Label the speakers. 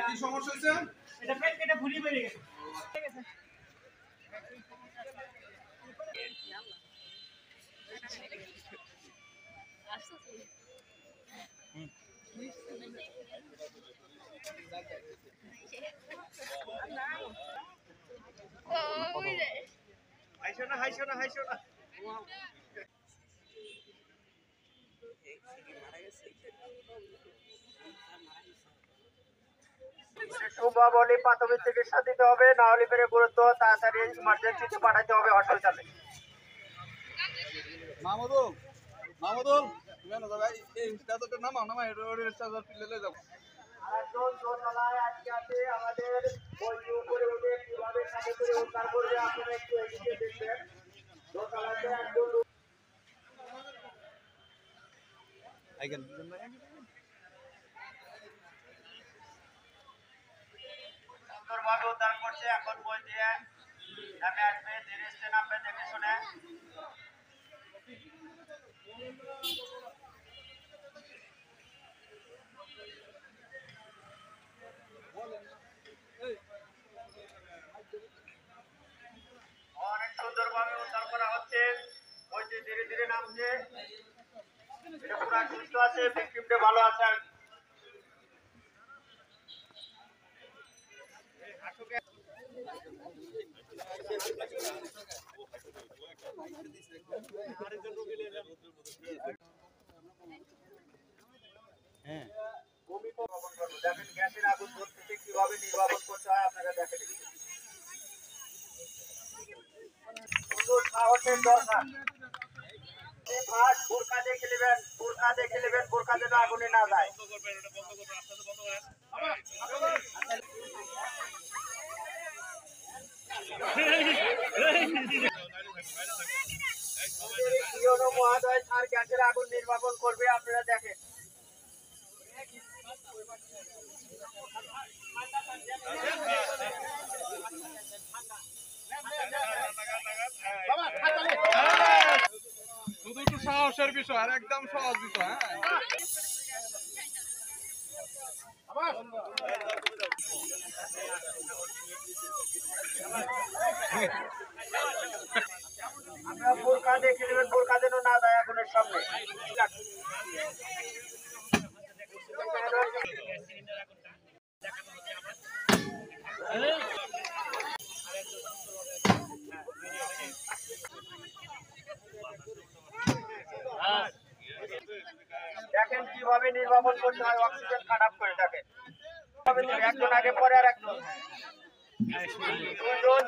Speaker 1: কি সমস্যা হয়েছে? এটা পেট কেটে ভুলি বেরিয়ে গেছে। ঠিক আছে। হাইশো না বলি প্রাথমিক চিকিৎসা দিতে হবে, না হলে পেরে গুরুত্ব তাড়াতাড়ি ইমার্জেন্সিতে পাঠাতে হবে হসপিটালে। মাহমুদুল মাহমুদুল কেন দাদা এই স্টাজটা নামা রোডের স্টাজার পিলে যাও। আরেকজন দোতলায় আজকে আছে আমাদের বলছি উপরে উঠে কিভাবে সাথে করে উদ্ধার করবে আপনারা একটু এদিকে দেখবেন। দোতলাতে একজন আইগেন সুন্দরভাবে উদ্ধার করছে। এখন বই দিয়ে নামে আসবে, ধীরে ধীরে নামবে দেখে শুনে। অনেক সুন্দরভাবে উদ্ধার করা হচ্ছে, বইটি ধীরে ধীরে নামছে। এটা পুরো সুস্থ আছে, ভিকটিমটা ভালো আছে। দেখেন গ্যাসের আগুন ধরতে কিভাবে নির্বাপন করতে হয় আপনারা দেখে দেখুন। সুন্দর সাহসের দরকার। বোরকা দেখে নেবেন, বোরকা যেন আগুনে না যায়। মহাদয় আর গ্যাসের আগুন নির্বাপন করবে, আপনারা দেখেন। শুধু একটু সাহসের বিষয় আর একদম সহজ বিষয়। আপনারা বোরকা দেখে নেবেন, বোরকা যেন না যায় আগুনের সামনে। দেখেন কিভাবে নির্বাপন করতে হয়, অক্সিজেন খারাপ করে দেখেন। একজন আগে পরে আর একজন দুজন